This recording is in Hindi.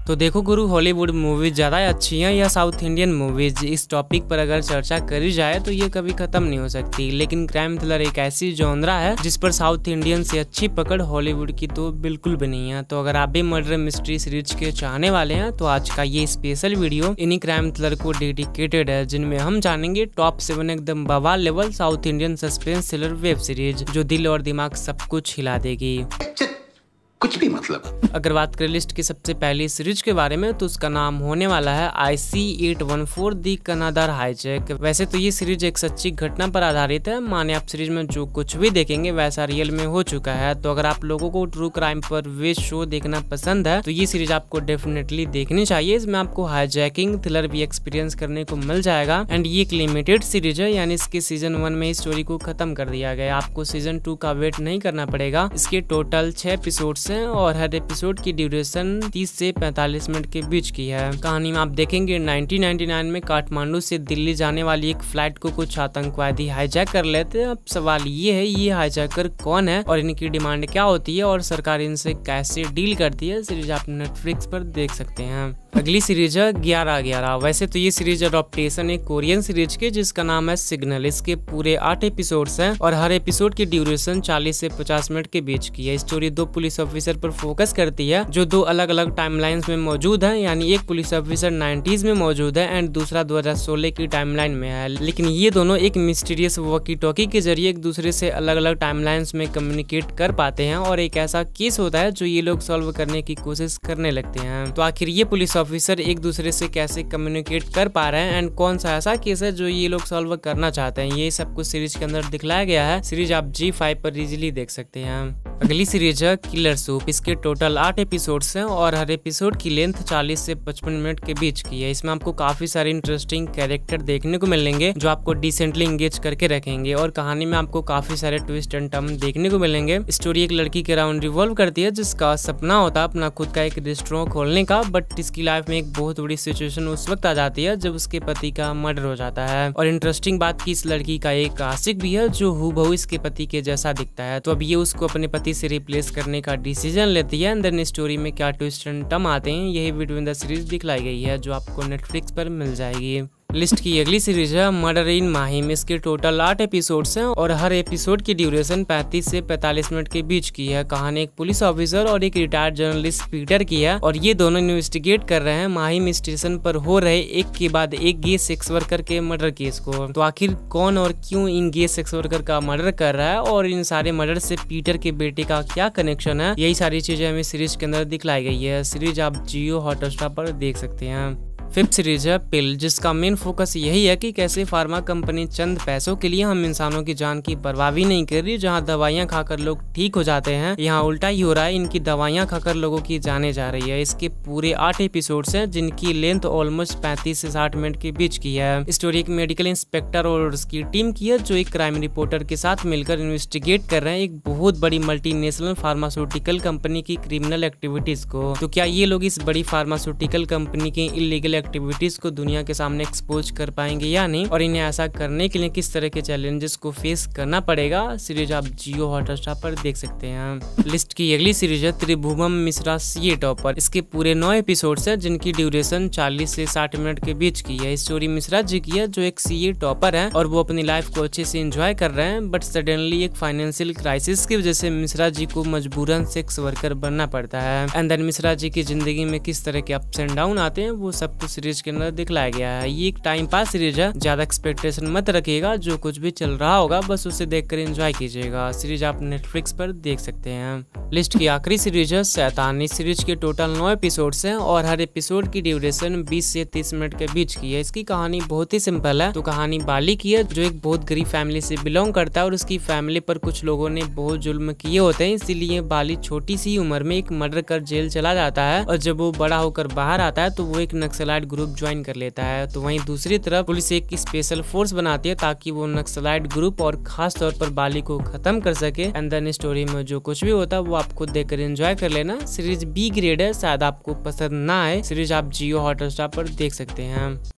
तो देखो गुरु, हॉलीवुड मूवीज ज़्यादा अच्छी हैं या साउथ इंडियन मूवीज, इस टॉपिक पर अगर चर्चा करी जाए तो ये कभी खत्म नहीं हो सकती। लेकिन क्राइम थ्रिलर एक ऐसी जॉनरा है जिस पर साउथ इंडियन से अच्छी पकड़ हॉलीवुड की तो बिल्कुल भी नहीं है। तो अगर आप भी मर्डर मिस्ट्री सीरीज के चाहने वाले हैं तो आज का ये स्पेशल वीडियो इन्हीं क्राइम थ्रिलर को डेडिकेटेड है, जिनमें हम जानेंगे टॉप 7 एकदम बवाल level south Indian suspense thriller web series जो दिल और दिमाग सब कुछ हिला देगी। कुछ भी मतलब। अगर बात करें लिस्ट की सबसे पहली सीरीज के बारे में तो उसका नाम होने वाला है IC-814 दी कनाडार हाईजैक। वैसे तो ये सीरीज एक सच्ची घटना पर आधारित है। माने आप सीरीज में जो कुछ भी देखेंगे वैसा रियल में हो चुका है। तो अगर आप लोगों को ट्रू क्राइम पर बेस्ड शो देखना पसंद है तो ये सीरीज आपको डेफिनेटली देखनी चाहिए। इसमें आपको हाईजैकिंग थ्रिलर भी एक्सपीरियंस करने को मिल जाएगा। एंड ये एक लिमिटेड सीरीज है, यानी इसके सीजन 1 में स्टोरी को खत्म कर दिया गया। आपको सीजन 2 का वेट नहीं करना पड़ेगा। इसके टोटल 6 एपिसोड्स और हर एपिसोड की ड्यूरेशन 30 से 45 मिनट के बीच की है। कहानी में आप देखेंगे 1999 में काठमांडू से दिल्ली जाने वाली एक फ्लाइट को कुछ आतंकवादी हाईजैक कर लेते हैं। अब सवाल ये है, ये हाईजैकर कौन है और इनकी डिमांड क्या होती है और सरकार इनसे कैसे डील करती है। सीरीज आप नेटफ्लिक्स पर देख सकते हैं। अगली सीरीज है 11-11। वैसे तो ये सीरीज अडॉप्टेशन है कोरियन सीरीज के जिसका नाम है सिग्नल। इसके पूरे 8 एपिसोड्स हैं और हर एपिसोड की ड्यूरेशन 40 से 50 मिनट के बीच की है। स्टोरी 2 पुलिस ऑफिसर पर फोकस करती है जो 2 अलग अलग टाइमलाइंस में मौजूद है, यानी एक पुलिस ऑफिसर 90s में मौजूद है एंड दूसरा 2016 की टाइमलाइन में है। लेकिन ये दोनों एक मिस्टीरियस वॉकी टॉकी के जरिए एक दूसरे से अलग अलग टाइमलाइंस में कम्युनिकेट कर पाते हैं और एक ऐसा केस होता है जो ये लोग सॉल्व करने की कोशिश करने लगते हैं। तो आखिर ये पुलिस ऑफिसर एक दूसरे से कैसे कम्युनिकेट कर पा रहे हैं एंड कौन सा ऐसा केस है जो ये लोग सॉल्व करना चाहते हैं, ये सब कुछ सीरीज के अंदर दिखलाया गया है। सीरीज आप G5 पर इजीली देख सकते हैं। अगली सीरीज है किलर सूप। इसके टोटल 8 एपिसोड्स हैं और हर एपिसोड की लेंथ 40 से 55 मिनट के बीच की है। इसमें आपको काफी सारे इंटरेस्टिंग कैरेक्टर देखने को मिलेंगे जो आपको डिसेंटली एंगेज करके रखेंगे और कहानी में आपको काफी सारे ट्विस्ट एंड टर्न देखने को मिलेंगे। स्टोरी एक लड़की के अराउंड रिवॉल्व करती है जिसका सपना होता है अपना खुद का एक रेस्टोरेंट खोलने का, बट इसकी लाइफ में एक बहुत बड़ी सिचुएशन उस वक्त आ जाती है जब उसके पति का मर्डर हो जाता है। और इंटरेस्टिंग बात की इस लड़की का एक आशिक भी है जो हूबहू इसके पति के जैसा दिखता है। तो अब ये उसको अपने पति से रिप्लेस करने का डिसीजन लेती है। देन स्टोरी में क्या ट्विस्ट एंड टर्न आते हैं यही वीडियो इन द सीरीज दिखलाई गई है जो आपको नेटफ्लिक्स पर मिल जाएगी। लिस्ट की अगली सीरीज है मर्डर इन माहिम। इसके टोटल 8 एपिसोड्स हैं और हर एपिसोड की ड्यूरेशन 35 से 45 मिनट के बीच की है। कहानी एक पुलिस ऑफिसर और एक रिटायर्ड जर्नलिस्ट पीटर की है और ये दोनों इन्वेस्टिगेट कर रहे हैं माहिम स्टेशन पर हो रहे एक के बाद एक गे सेक्स वर्कर के मर्डर केस को। तो आखिर कौन और क्यों इन गे सेक्स वर्कर का मर्डर कर रहा है और इन सारे मर्डर से पीटर के बेटे का क्या कनेक्शन है, यही सारी चीजें हमें सीरीज के अंदर दिखलाई गई है। सीरीज आप जियो हॉटस्टार पर देख सकते हैं। 5th सीरीज है पिल, जिसका मेन फोकस यही है कि कैसे फार्मा कंपनी चंद पैसों के लिए हम इंसानों की जान की परवाह भी नहीं कर रही। जहां दवाइयां खाकर लोग ठीक हो जाते हैं, यहाँ उल्टा ही हो रहा है। इनकी दवाइयां खाकर लोगों की जाने जा रही है। इसके पूरे 8 एपिसोड्स हैं जिनकी लेंथ ऑलमोस्ट 35 से 60 मिनट के बीच की है। स्टोरी एक मेडिकल इंस्पेक्टर और उसकी टीम की है जो एक क्राइम रिपोर्टर के साथ मिलकर इन्वेस्टिगेट कर रहे हैं एक बहुत बड़ी मल्टीनेशनल फार्मास्यूटिकल कंपनी की क्रिमिनल एक्टिविटीज को। तो क्या ये लोग इस बड़ी फार्मास्यूटिकल कंपनी की इलीगल एक्टिविटीज को दुनिया के सामने एक्सपोज कर पाएंगे या नहीं, और इन्हें ऐसा करने के लिए किस तरह के चैलेंजेस को फेस करना पड़ेगा। सीरीज आप जियो हॉटस्टार पर देख सकते हैं। लिस्ट की अगली सीरीज है त्रिभुवम मिश्रा सीए टॉपर। इसके पूरे 9 एपिसोड्स हैं जिनकी ड्यूरेशन 40 से 60 मिनट के बीच की है। स्टोरी मिश्रा जी की है जो एक सीए टॉपर है और वो अपनी लाइफ को अच्छे से एंजॉय कर रहे हैं, बट सडनली एक फाइनेंशियल क्राइसिस की वजह से मिश्रा जी को मजबूरन सेक्स वर्कर बनना पड़ता है। एंड देन मिश्रा जी की जिंदगी में किस तरह के अप्स एंड डाउन आते हैं वो सब कुछ सीरीज के अंदर दिखलाया गया है। ये एक टाइम पास सीरीज है, ज्यादा एक्सपेक्टेशन मत रखिएगा। जो कुछ भी चल रहा होगा बस उसे देखकर एंजॉय कीजिएगा। सीरीज आप नेटफ्लिक्स पर देख सकते हैं। लिस्ट की आखिरी सीरीज है शैतान। इस सीरीज के टोटल 9 एपिसोड्स हैं और हर एपिसोड की ड्यूरेशन 20 से 30 मिनट के बीच की है। इसकी कहानी बहुत ही सिंपल है। तो कहानी बाली की है जो एक बहुत गरीब फैमिली से बिलोंग करता है और उसकी फैमिली पर कुछ लोगों ने बहुत जुल्म किए होते हैं, इसीलिए बाली छोटी सी उम्र में एक मर्डर कर जेल चला जाता है और जब वो बड़ा होकर बाहर आता है तो वो एक नक्सलाइट ग्रुप ज्वाइन कर लेता है। तो वहीं दूसरी तरफ पुलिस एक स्पेशल फोर्स बनाती है ताकि वो नक्सलाइट ग्रुप और खास तौर पर बाली को खत्म कर सके। एंड देन स्टोरी में जो कुछ भी होता है वो आप खुद देखकर एंजॉय कर लेना। सीरीज B ग्रेड है, शायद आपको पसंद ना आए। सीरीज आप जियो हॉटस्टार पर देख सकते हैं।